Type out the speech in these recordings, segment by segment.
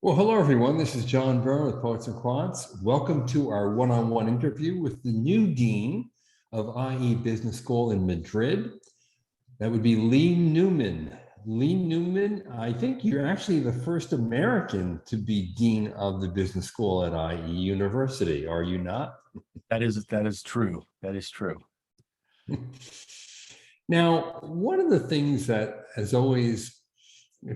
Well, hello, everyone. This is John Byrne with Poets and Quants. Welcome to our one-on-one interview with the new dean of IE Business School in Madrid. That would be Lee Newman. Lee Newman, I think you're actually the first American to be dean of the business school at IE University, are you not? That is true. That is true. Now, one of the things that has always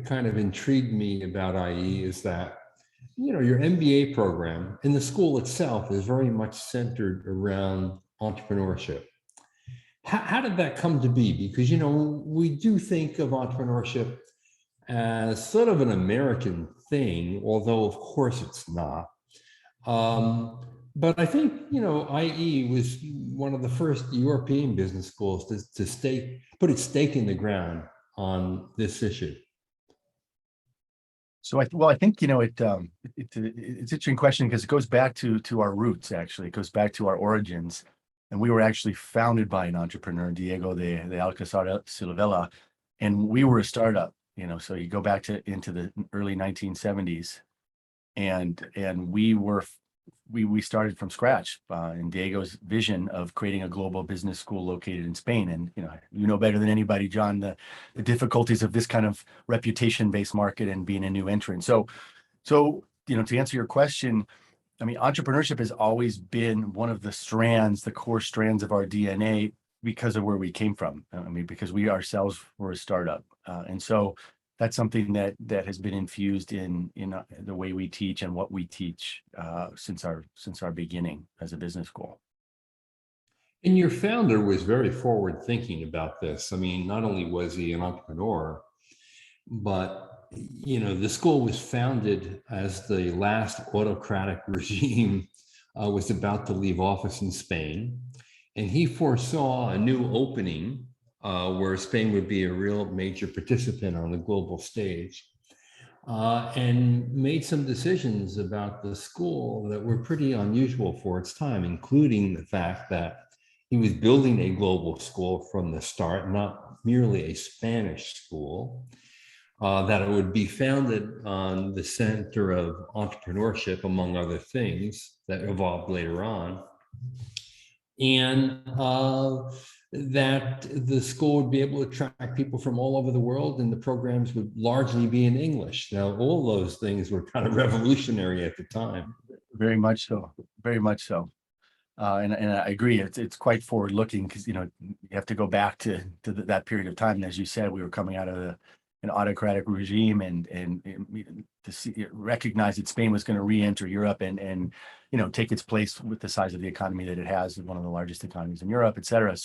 kind of intrigued me about IE is that your MBA program in the school itself is very much centered around entrepreneurship. How did that come to be? Because, we do think of entrepreneurship as sort of an American thing, although of course it's not. But I think, IE was one of the first European business schools to put its stake in the ground on this issue. So I think it's an interesting question because it goes back to our roots. Actually, it goes back to our origins, and we were actually founded by an entrepreneur, Diego de Alcazar Silvela, and we were a startup. So you go back into the early 1970s, and we started from scratch in Diego's vision of creating a global business school located in Spain. And you know better than anybody, John, the difficulties of this kind of reputation-based market and being a new entrant. So to answer your question, I mean, entrepreneurship has always been one of the core strands of our DNA because of where we came from. I mean, because we ourselves were a startup, and so that's something that has been infused in the way we teach and what we teach since our beginning as a business school. And your founder was very forward thinking about this. I mean, not only was he an entrepreneur, but the school was founded as the last autocratic regime was about to leave office in Spain, and he foresaw a new opening where Spain would be a real major participant on the global stage, and made some decisions about the school that were pretty unusual for its time, including the fact that he was building a global school from the start, not merely a Spanish school, that it would be founded on the center of entrepreneurship, among other things that evolved later on, and that the school would be able to attract people from all over the world, and the programs would largely be in English. Now, all those things were kind of revolutionary at the time. Very much so. Very much so. And I agree. It's quite forward looking because you have to go back to that period of time. And as you said, we were coming out of an autocratic regime, and to recognize that Spain was going to re-enter Europe and take its place with the size of the economy that it has, one of the largest economies in Europe, et cetera.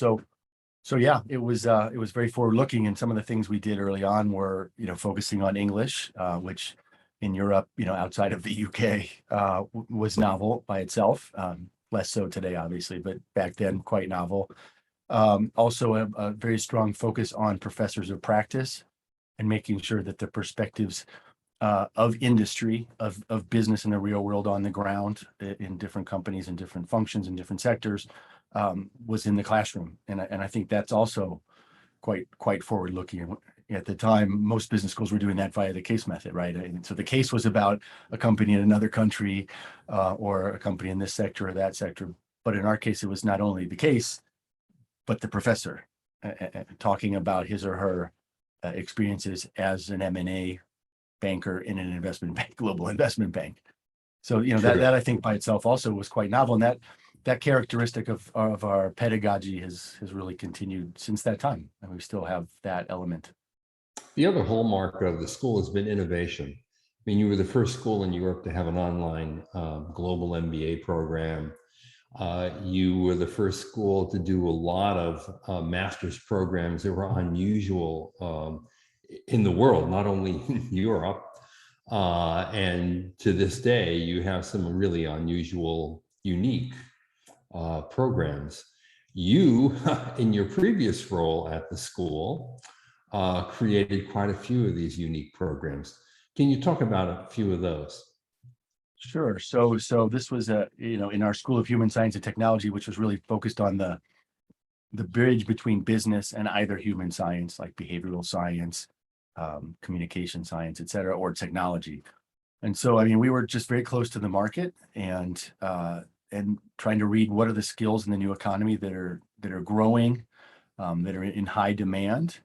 So yeah, it was very forward looking, and some of the things we did early on were focusing on English, which in Europe, outside of the UK, was novel by itself. Less so today, obviously, but back then quite novel. Also a very strong focus on professors of practice and making sure that the perspectives of industry, of business in the real world on the ground in different companies and different functions and different sectors was in the classroom. And I think that's also quite forward looking. At the time, most business schools were doing that via the case method, right? And so the case was about a company in another country or a company in this sector or that sector. But in our case, it was not only the case, but the professor talking about his or her experiences as an M&A banker in an investment bank, global investment bank. So, that I think by itself also was quite novel. And that characteristic of our pedagogy has really continued since that time. And we still have that element. The other hallmark of the school has been innovation. I mean, you were the first school in Europe to have an online global MBA program. You were the first school to do a lot of master's programs that were unusual in the world, not only in Europe. And to this day, you have some really unusual, unique programs. You, in your previous role at the school, created quite a few of these unique programs. Can you talk about a few of those? Sure. So this was in our School of Human Science and Technology, which was really focused on the bridge between business and either human science, like behavioral science, communication science, et cetera, or technology. And so, I mean, we were just very close to the market and trying to read what are the skills in the new economy that are growing, that are in high demand,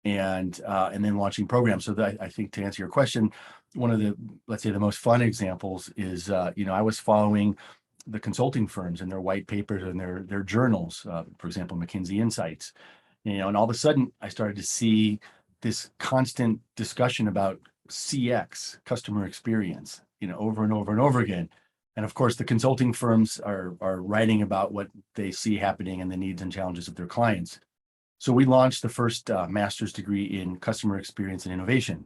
and then launching programs. So that, I think, to answer your question, one of the, let's say, the most fun examples is, I was following the consulting firms and their white papers and their journals, for example, McKinsey Insights, and all of a sudden I started to see this constant discussion about CX, customer experience, over and over and over again. And of course, the consulting firms are writing about what they see happening and the needs and challenges of their clients. So we launched the first master's degree in customer experience and innovation,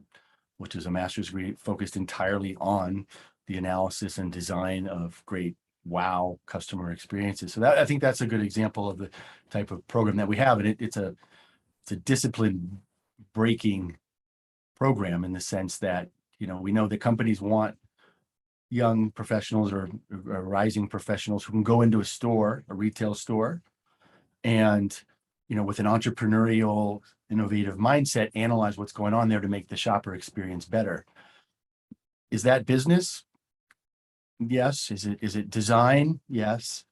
which is a master's degree focused entirely on the analysis and design of great wow customer experiences. So that, I think that's a good example of the type of program that we have. And it's a discipline breaking program in the sense that, we know that companies want young professionals or rising professionals who can go into a retail store, and with an entrepreneurial, innovative mindset, analyze what's going on there to make the shopper experience better. Is that business? Yes. Is it design? Yes.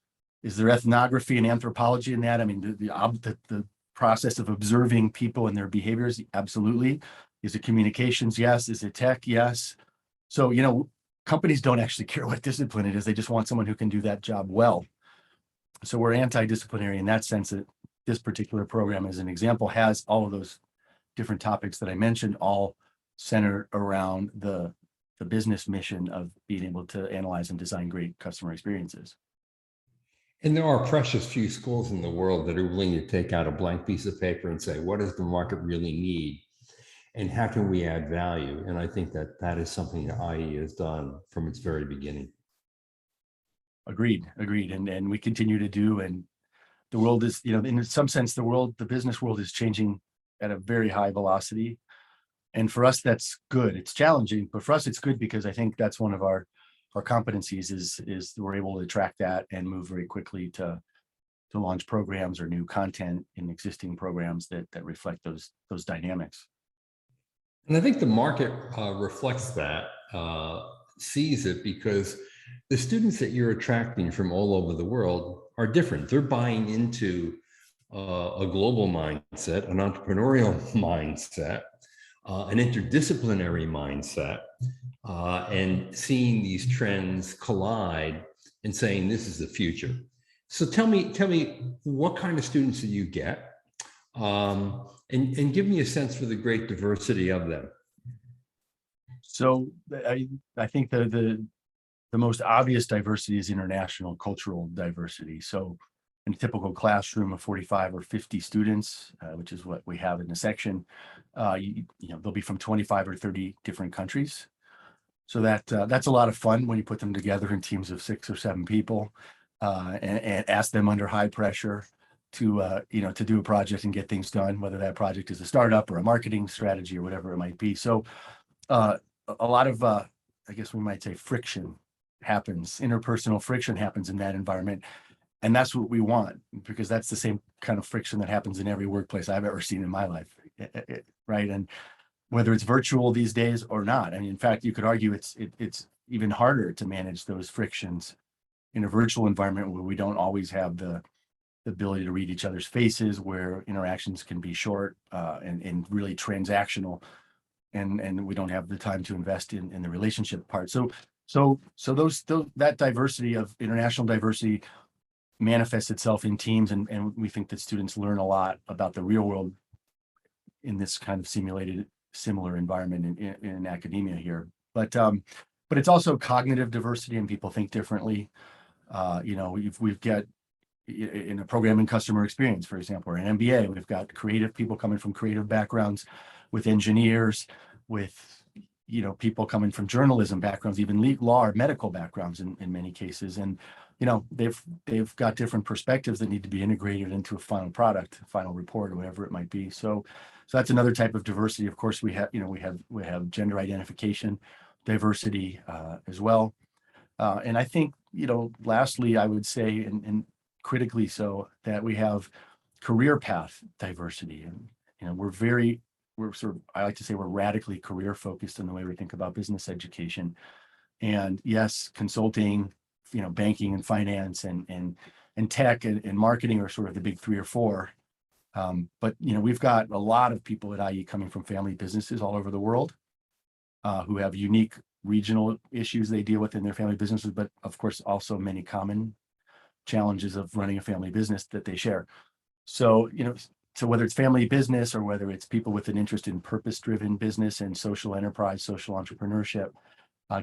Is there ethnography and anthropology in that? I mean, the process of observing people and their behaviors? Absolutely. Is it communications? Yes. Is it tech? Yes. So, companies don't actually care what discipline it is. They just want someone who can do that job well. So we're anti-disciplinary in that sense, that this particular program, as an example, has all of those different topics that I mentioned, all centered around the business mission of being able to analyze and design great customer experiences. And there are precious few schools in the world that are willing to take out a blank piece of paper and say, what does the market really need? And how can we add value? And I think that is something that IE has done from its very beginning. Agreed. And we continue to do, and the world is, in some sense, the business world is changing at a very high velocity. And for us, that's good. It's challenging, but for us, it's good because I think that's one of our competencies is we're able to track that and move very quickly to launch programs or new content in existing programs that reflect those dynamics. And I think the market reflects that, sees it, because the students that you're attracting from all over the world are different. They're buying into a global mindset, an entrepreneurial mindset, an interdisciplinary mindset, and seeing these trends collide and saying, this is the future. So tell me what kind of students do you get? And give me a sense for the great diversity of them. So I think the most obvious diversity is international cultural diversity. So in a typical classroom of 45 or 50 students, which is what we have in the section, they'll be from 25 or 30 different countries. So that's a lot of fun when you put them together in teams of 6 or 7 people, and ask them under high pressure to do a project and get things done, whether that project is a startup or a marketing strategy or whatever it might be. So a lot of, I guess we might say, friction happens, interpersonal friction happens in that environment. And that's what we want, because that's the same kind of friction that happens in every workplace I've ever seen in my life, right? And whether it's virtual these days or not, I mean, in fact, you could argue it's even harder to manage those frictions in a virtual environment where we don't always have the ability to read each other's faces, where interactions can be short and really transactional, and we don't have the time to invest in the relationship part. So that diversity of international diversity manifests itself in teams, and we think that students learn a lot about the real world in this kind of similar environment in academia here. But it's also cognitive diversity, and people think differently. We've got, in a program in customer experience, for example, or an MBA, we've got creative people coming from creative backgrounds, with engineers, with people coming from journalism backgrounds, even law or medical backgrounds in many cases, and they've got different perspectives that need to be integrated into a final product, final report, or whatever it might be. So that's another type of diversity. Of course, we have gender identification diversity as well, and I think lastly, I would say, and critically so, that we have career path diversity, and we're very I like to say we're radically career focused in the way we think about business education. And yes, consulting, banking and finance and tech and marketing are sort of the big three or four. But we've got a lot of people at IE coming from family businesses all over the world who have unique regional issues they deal with in their family businesses, but of course also many common challenges of running a family business that they share. So, so whether it's family business or whether it's people with an interest in purpose-driven business and social enterprise, social entrepreneurship,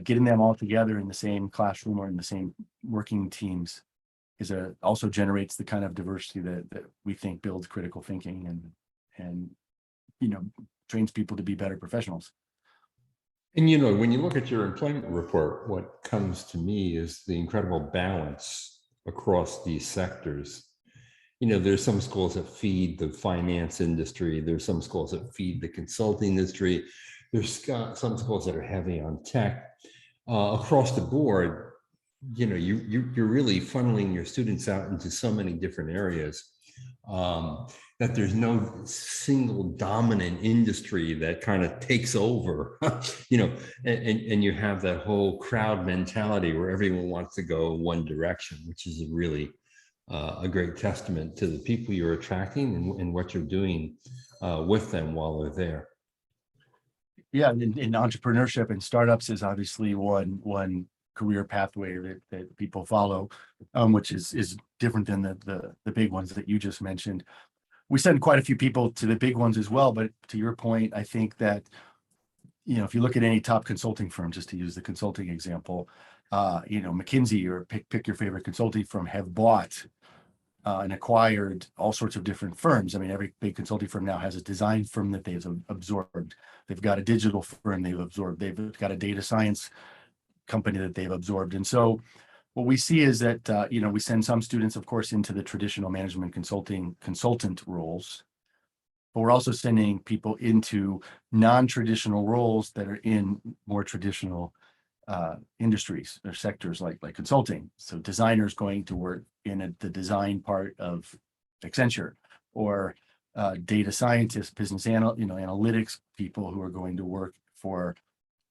getting them all together in the same classroom or in the same working teams also generates the kind of diversity that we think builds critical thinking and trains people to be better professionals. And when you look at your employment report, what comes to me is the incredible balance across these sectors. There's some schools that feed the finance industry. There's some schools that feed the consulting industry. There's some schools that are heavy on tech. Across the board, you're really funneling your students out into so many different areas that there's no single dominant industry that kind of takes over, and you have that whole crowd mentality where everyone wants to go one direction, which is really a great testament to the people you're attracting and what you're doing with them while they're there. Yeah, in entrepreneurship and startups is obviously one career pathway that people follow, which is different than the big ones that you just mentioned. We send quite a few people to the big ones as well, but to your point, I think that if you look at any top consulting firm, just to use the consulting example, McKinsey or pick your favorite consulting firm have bought and acquired all sorts of different firms. I mean, every big consulting firm now has a design firm that they've absorbed. They've got a digital firm they've absorbed. They've got a data science company that they've absorbed. And so what we see is that, we send some students, of course, into the traditional management consultant roles, but we're also sending people into non-traditional roles that are in more traditional industries or sectors like consulting. So designers going to work in the design part of Accenture, or data scientists, business analytics people who are going to work for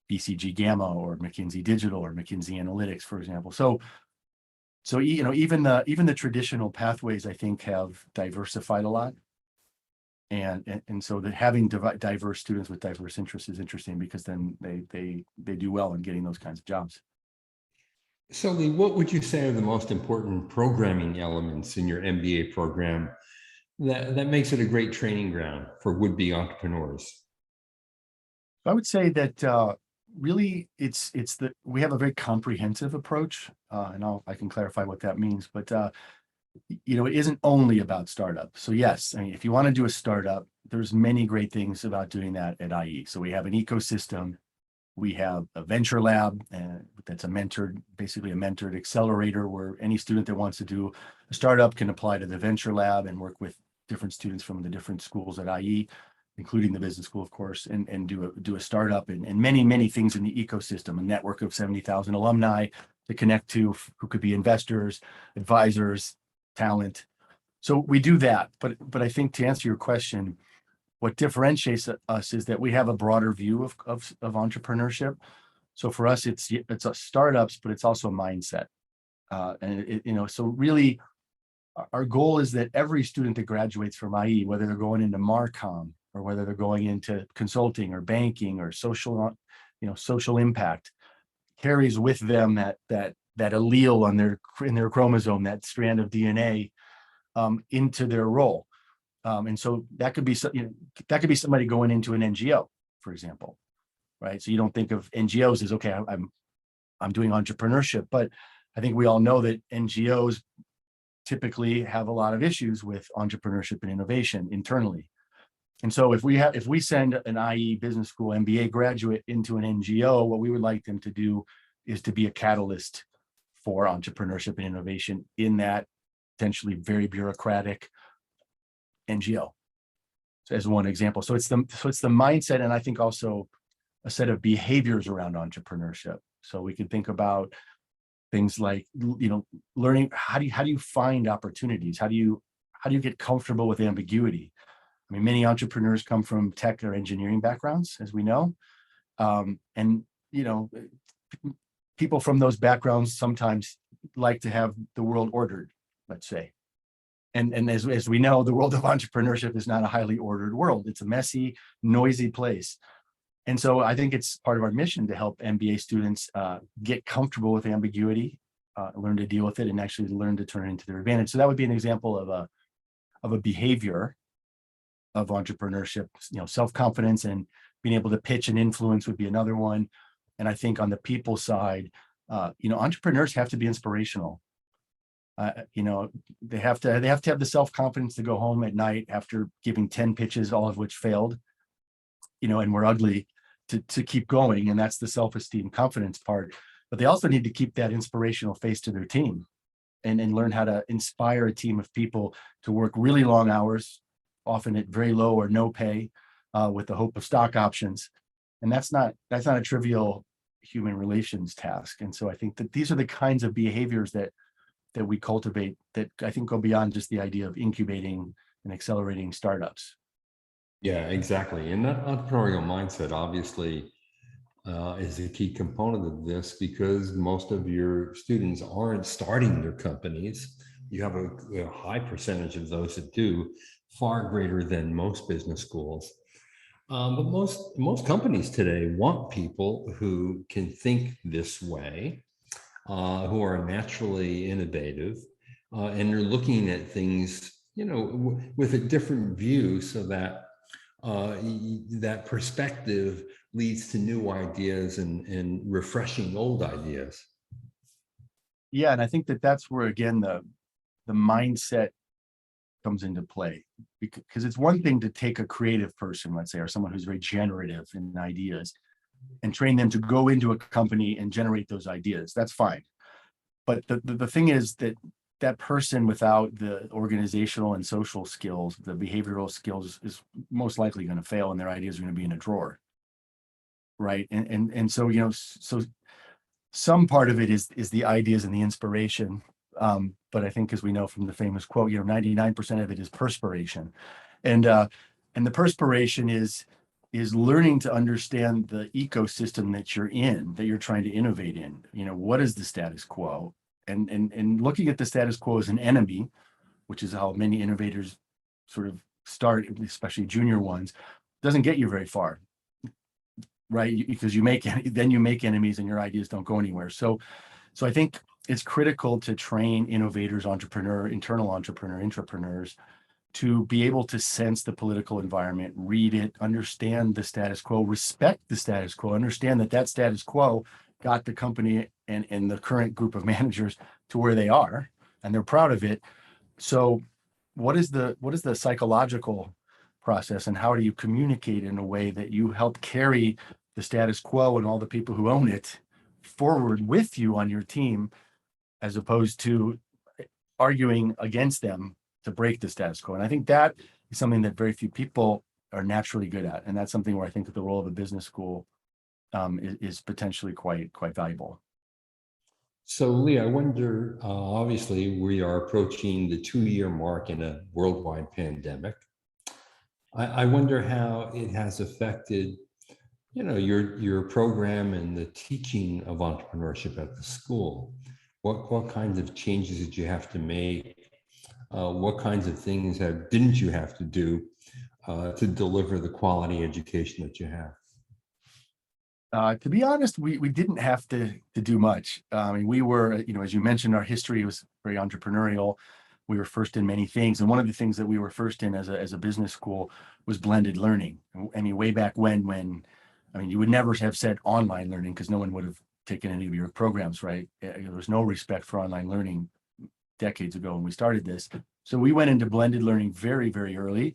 BCG Gamma or McKinsey Digital or McKinsey Analytics, for example. So even the traditional pathways, I think, have diversified a lot. And so that having diverse students with diverse interests is interesting, because then they do well in getting those kinds of jobs. So Lee, what would you say are the most important programming elements in your MBA program that makes it a great training ground for would-be entrepreneurs? I would say that really we have a very comprehensive approach, and I can clarify what that means, but it isn't only about startup. So yes, I mean, if you want to do a startup, there's many great things about doing that at IE. So we have an ecosystem. We have a venture lab that's basically a mentored accelerator, where any student that wants to do a startup can apply to the venture lab and work with different students from the different schools at IE, including the business school, of course, and do a startup and many, many things in the ecosystem, a network of 70,000 alumni to connect to, who could be investors, advisors, talent. So we do that. But I think, to answer your question, what differentiates us is that we have a broader view of entrepreneurship. So for us, it's a startups, but it's also a mindset. So really, our goal is that every student that graduates from IE, whether they're going into Marcom or whether they're going into consulting or banking or social impact, carries with them that allele in their chromosome, that strand of DNA, into their role. And so that could be somebody going into an NGO, for example, right? So you don't think of NGOs as, okay, I'm doing entrepreneurship, but I think we all know that NGOs typically have a lot of issues with entrepreneurship and innovation internally. And so if we send an IE business school MBA graduate into an NGO, what we would like them to do is to be a catalyst for entrepreneurship and innovation in that potentially very bureaucratic NGO. So as one example. So it's the mindset, and I think also a set of behaviors around entrepreneurship. So we could think about things like, learning how do you find opportunities? How do you get comfortable with ambiguity? I mean, many entrepreneurs come from tech or engineering backgrounds, as we know. And, you know, people from those backgrounds sometimes like to have the world ordered, let's say. And as we know, the world of entrepreneurship is not a highly ordered world. It's a messy, noisy place. And so I think it's part of our mission to help MBA students get comfortable with ambiguity, learn to deal with it, and actually learn to turn it into their advantage. So that would be an example of a behavior of entrepreneurship. You know, self-confidence and being able to pitch and influence would be another one. And I think on the people side, you know, entrepreneurs have to be inspirational. You know, they have to have the self-confidence to go home at night after giving 10 pitches, all of which failed, you know, and were ugly, to keep going. And that's the self-esteem, confidence part. But they also need to keep that inspirational face to their team and learn how to inspire a team of people to work really long hours, often at very low or no pay, with the hope of stock options. And that's not a trivial human relations task. And so I think that these are the kinds of behaviors that we cultivate that I think go beyond just the idea of incubating and accelerating startups. Yeah, exactly. And that entrepreneurial mindset obviously is a key component of this, because most of your students aren't starting their companies. You have a high percentage of those that do, far greater than most business schools. But most companies today want people who can think this way, who are naturally innovative, and they're looking at things, you know, with a different view, so that that perspective leads to new ideas and refreshing old ideas. Yeah, and I think that that's where, again, the mindset comes into play, because it's one thing to take a creative person, let's say, or someone who's very generative in ideas, and train them to go into a company and generate those ideas. That's fine. But the thing is that that person without the organizational and social skills, the behavioral skills, is most likely going to fail, and their ideas are going to be in a drawer. Right. And so, you know, so some part of it is the ideas and the inspiration. But I think, as we know from the famous quote, you know, 99% of it is perspiration. And the perspiration is learning to understand the ecosystem that you're in, that you're trying to innovate in. You know, what is the status quo? And looking at the status quo as an enemy, which is how many innovators sort of start, especially junior ones, doesn't get you very far. Right, because you make enemies and your ideas don't go anywhere. So I think it's critical to train innovators, internal entrepreneurs, to be able to sense the political environment, read it, understand the status quo, respect the status quo, understand that status quo got the company and the current group of managers to where they are, and they're proud of it. So what is the psychological process, and how do you communicate in a way that you help carry the status quo and all the people who own it forward with you on your team, as opposed to arguing against them to break the status quo? And I think that is something that very few people are naturally good at. And that's something where I think that the role of a business school is potentially quite valuable. So, Lee, I wonder, obviously, we are approaching the 2-year mark in a worldwide pandemic. I wonder how it has affected, you know, your program and the teaching of entrepreneurship at the school. What kinds of changes did you have to make? What kinds of things didn't you have to do to deliver the quality education that you have? To be honest, we didn't have to do much. I mean, we were, you know, as you mentioned, our history was very entrepreneurial. We were first in many things, and one of the things that we were first in as a business school was blended learning. I mean, way back when I mean, you would never have said online learning, because no one would have taken any of your programs, right? There was no respect for online learning decades ago when we started this. So we went into blended learning very, very early.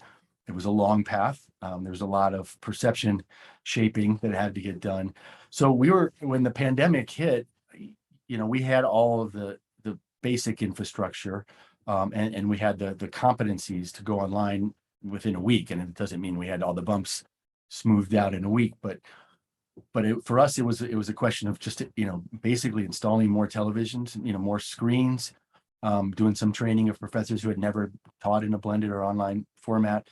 It was a long path. There was a lot of perception shaping that had to get done. So when the pandemic hit, you know, we had all of the basic infrastructure, and we had the competencies to go online within a week. And it doesn't mean we had all the bumps smoothed out in a week, but for us, it was a question of just, you know, basically installing more televisions, you know, more screens, doing some training of professors who had never taught in a blended or online format.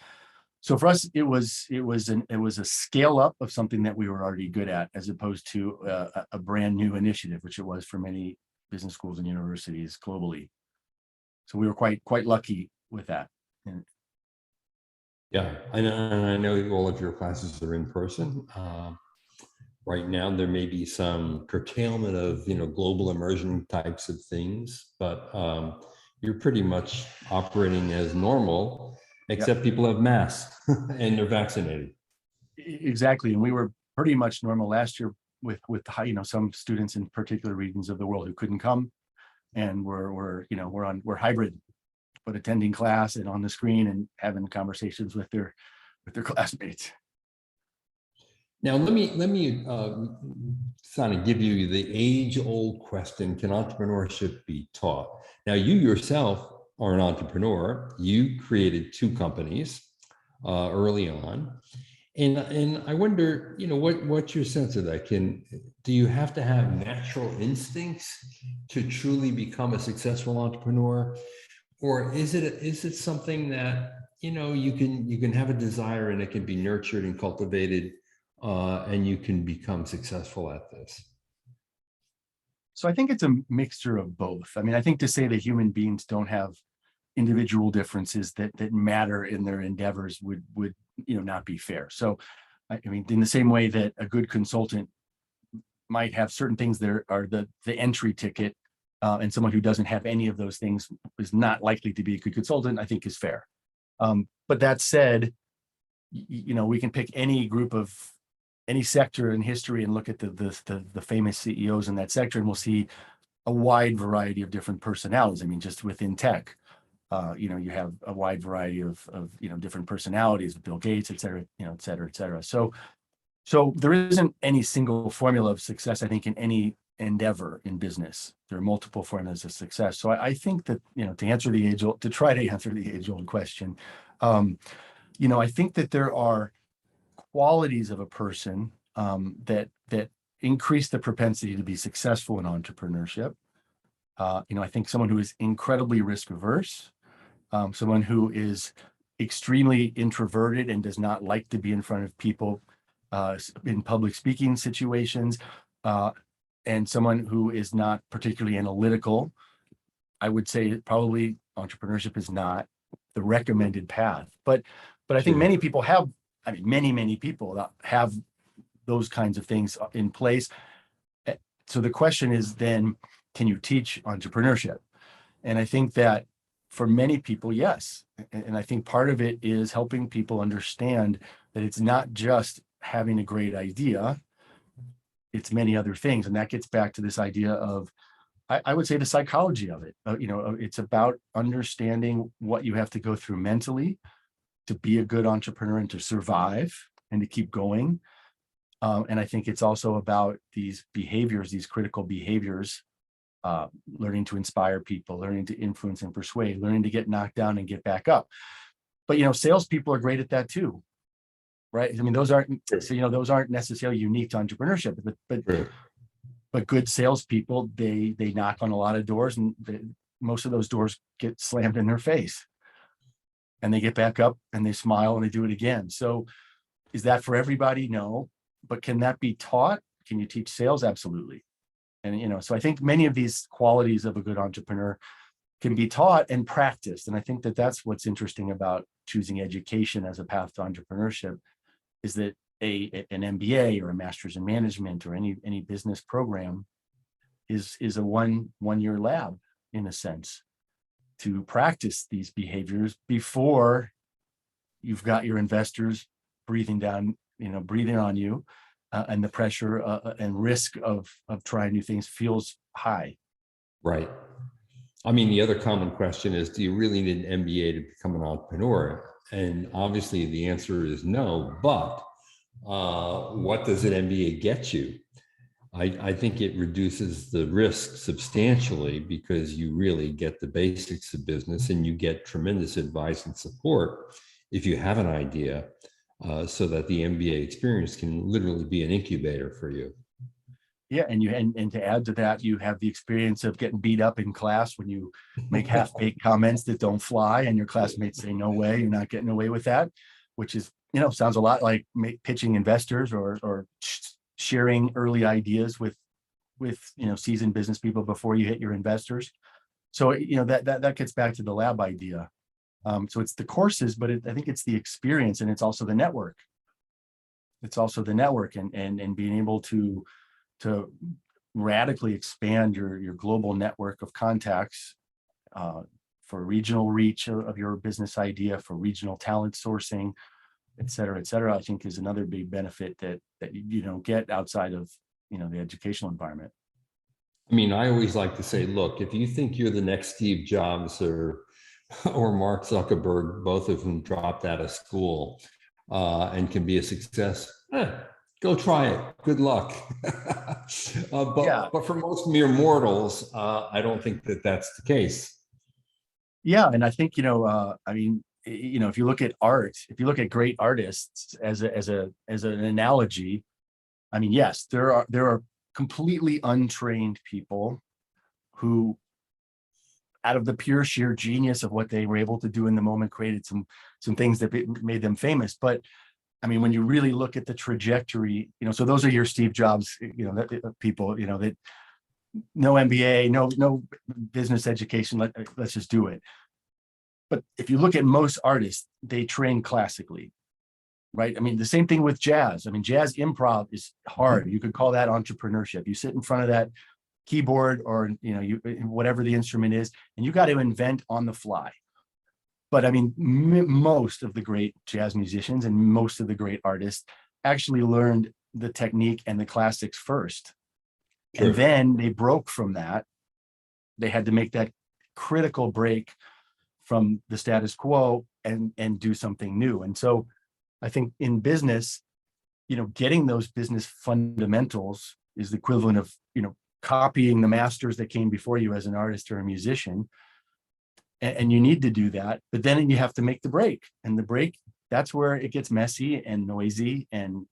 So for us, it was a scale up of something that we were already good at, as opposed to a brand new initiative, which it was for many business schools and universities globally. So we were quite lucky with that. And Yeah, I know all of your classes are in person. Right now, there may be some curtailment of, global immersion types of things, but you're pretty much operating as normal, yeah, except people have masks and they're vaccinated. exactly. And we were pretty much normal last year with some students in particular regions of the world who couldn't come, and we're hybrid, but attending class and on the screen and having conversations with their classmates. Now, let me kind of give you the age-old question: can entrepreneurship be taught? Now, you yourself are an entrepreneur. You created 2 companies early on, and I wonder, what's your sense of that? Do you have to have natural instincts to truly become a successful entrepreneur, or is it something that you can have a desire and it can be nurtured and cultivated, and you can become successful at this? So I think it's a mixture of both. I mean, I think to say that human beings don't have individual differences that matter in their endeavors would not be fair. So I mean, in the same way that a good consultant might have certain things that are the entry ticket, and someone who doesn't have any of those things is not likely to be a good consultant, I think is fair. But that said, we can pick any group of any sector in history and look at the famous CEOs in that sector, and we'll see a wide variety of different personalities. I mean, just within tech, you have a wide variety of different personalities, Bill Gates, et cetera, et cetera, et cetera. So there isn't any single formula of success, I think, in any endeavor in business. There are multiple formulas of success. So I think that, to try to answer the age-old question, I think that there are qualities of a person that increase the propensity to be successful in entrepreneurship. I think someone who is incredibly risk averse, someone who is extremely introverted and does not like to be in front of people in public speaking situations, and someone who is not particularly analytical. I would say probably entrepreneurship is not the recommended path, but I think many people have, many people have those kinds of things in place. So the question is then, can you teach entrepreneurship? And I think that for many people, yes. And I think part of it is helping people understand that it's not just having a great idea, it's many other things. And that gets back to this idea of, I would say, the psychology of it. It's about understanding what you have to go through mentally to be a good entrepreneur and to survive and to keep going. And I think it's also about these behaviors, these critical behaviors, learning to inspire people, learning to influence and persuade, learning to get knocked down and get back up. But, salespeople are great at that too, right? I mean, those aren't necessarily unique to entrepreneurship, but good salespeople, they knock on a lot of doors, and most of those doors get slammed in their face, and they get back up and they smile and they do it again. So is that for everybody? No. But can that be taught? Can you teach sales? Absolutely. And, so I think many of these qualities of a good entrepreneur can be taught and practiced. And I think that that's what's interesting about choosing education as a path to entrepreneurship, is that an MBA or a master's in management or any business program is a one-year lab, in a sense, to practice these behaviors before you've got your investors breathing on you, and the pressure and risk of trying new things feels high. Right. I mean, the other common question is, do you really need an MBA to become an entrepreneur? And obviously the answer is no, but what does an MBA get you? I think it reduces the risk substantially, because you really get the basics of business and you get tremendous advice and support if you have an idea, so that the MBA experience can literally be an incubator for you. Yeah, and to add to that, you have the experience of getting beat up in class when you make half-baked comments that don't fly, and your classmates say, "No way, you're not getting away with that." which is, sounds a lot like pitching investors or sharing early ideas with seasoned business people before you hit your investors. So, that gets back to the lab idea. So it's the courses, but I think it's the experience, and it's also the network. It's also the network and being able to radically expand your global network of contacts for regional reach of your business idea, for regional talent sourcing, et cetera, I think is another big benefit that you don't get outside of, the educational environment. I mean, I always like to say, look, if you think you're the next Steve Jobs or Mark Zuckerberg, both of whom dropped out of school and can be a success, go try it. Good luck. But for most mere mortals, I don't think that that's the case. Yeah, and I think if you look at art, if you look at great artists as an analogy, I mean, yes, there are completely untrained people who, out of the pure sheer genius of what they were able to do in the moment, created some things that made them famous. But I mean, when you really look at the trajectory, so those are your Steve Jobs, people, that no MBA, no business education. Let's just do it. But if you look at most artists, they train classically, right? I mean, the same thing with jazz. I mean, jazz improv is hard. You could call that entrepreneurship. You sit in front of that keyboard or, whatever the instrument is, and you got to invent on the fly. But I mean, most of the great jazz musicians and most of the great artists actually learned the technique and the classics first. Sure. And then they broke from that. They had to make that critical break from the status quo and do something new. And so I think in business, getting those business fundamentals is the equivalent of, copying the masters that came before you as an artist or a musician. And you need to do that, but then you have to make the break. And the break, that's where it gets messy and noisy and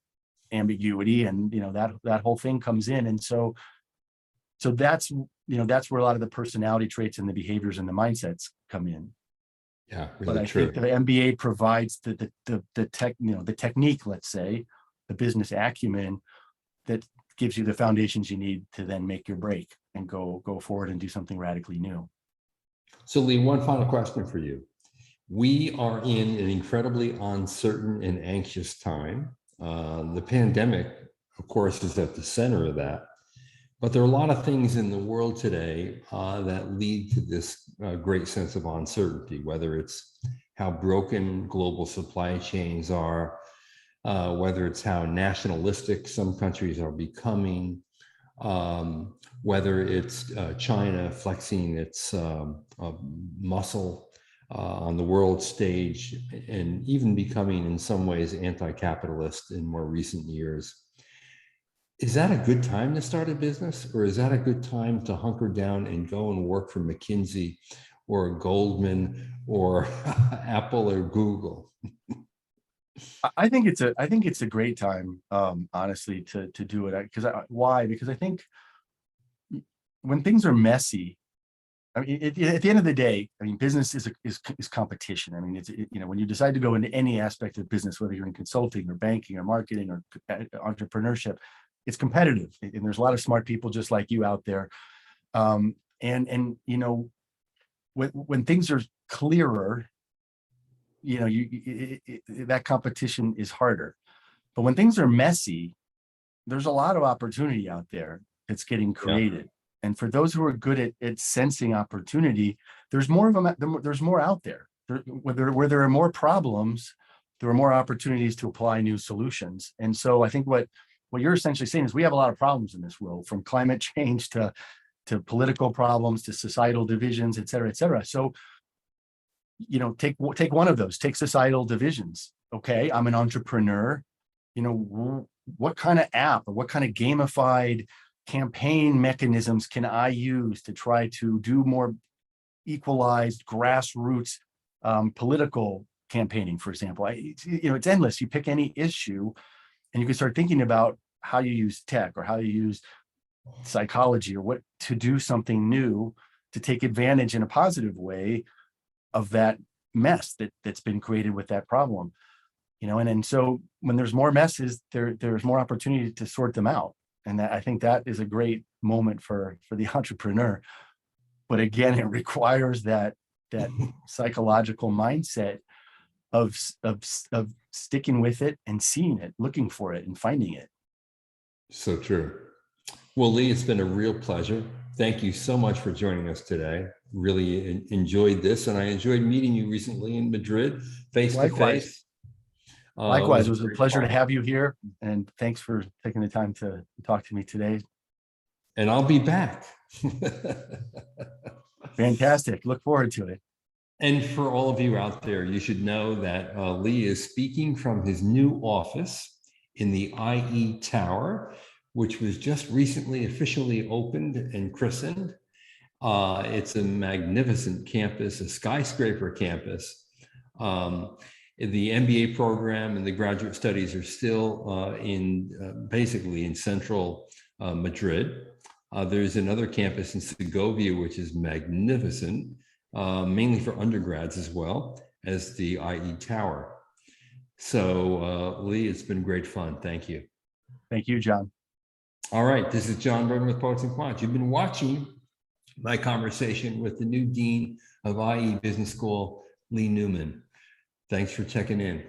ambiguity, and that whole thing comes in. And so that's where a lot of the personality traits and the behaviors and the mindsets come in. Yeah, really but I true. think the MBA provides the technique, let's say, the business acumen that gives you the foundations you need to then make your break and go forward and do something radically new. So Lee, one final question for you. We are in an incredibly uncertain and anxious time. The pandemic, of course, is at the center of that. But there are a lot of things in the world today that lead to this great sense of uncertainty, whether it's how broken global supply chains are, whether it's how nationalistic some countries are becoming, whether it's China flexing its muscle on the world stage and even becoming in some ways anti-capitalist in more recent years. Is that a good time to start a business, or is that a good time to hunker down and go and work for McKinsey or Goldman or Apple or Google? I think it's a great time, honestly, to do it. Why? Because I think when things are messy, I mean, at the end of the day, I mean, business is competition. I mean, when you decide to go into any aspect of business, whether you're in consulting or banking or marketing or entrepreneurship, it's competitive, and there's a lot of smart people just like you out there. When things are clearer, that competition is harder. But when things are messy, there's a lot of opportunity out there that's getting created. Yeah. And for those who are good at sensing opportunity, there's more of them. There's more out there. Where there are more problems, there are more opportunities to apply new solutions. And so I think what you're essentially saying is we have a lot of problems in this world, from climate change to political problems to societal divisions, et cetera, et cetera. So, take one of those. Take societal divisions. Okay, I'm an entrepreneur. What kind of app or what kind of gamified campaign mechanisms can I use to try to do more equalized grassroots political campaigning, for example? It's endless. You pick any issue and you can start thinking about how you use tech or how you use psychology or what to do something new to take advantage in a positive way of that mess that's been created with that problem. and so when there's more messes, there's more opportunity to sort them out. And I think that is a great moment for the entrepreneur. But again, it requires that psychological mindset of sticking with it and seeing it, looking for it and finding it. So true. Well, Lee, it's been a real pleasure. Thank you so much for joining us today. Really enjoyed this, and I enjoyed meeting you recently in Madrid, face to face. Likewise, it was a pleasure to have you here, and thanks for taking the time to talk to me today. And I'll be back. Fantastic. Look forward to it. And for all of you out there, you should know that Lee is speaking from his new office in the IE Tower, which was just recently officially opened and christened. It's a magnificent campus, a skyscraper campus. The MBA program and the graduate studies are still basically in central Madrid. There's another campus in Segovia, which is magnificent, mainly for undergrads as well as the IE Tower. So Lee, it's been great fun. Thank you. Thank you, John. All right, this is John Byrne with Poets and Quants. You've been watching my conversation with the new Dean of IE Business School, Lee Newman. Thanks for checking in.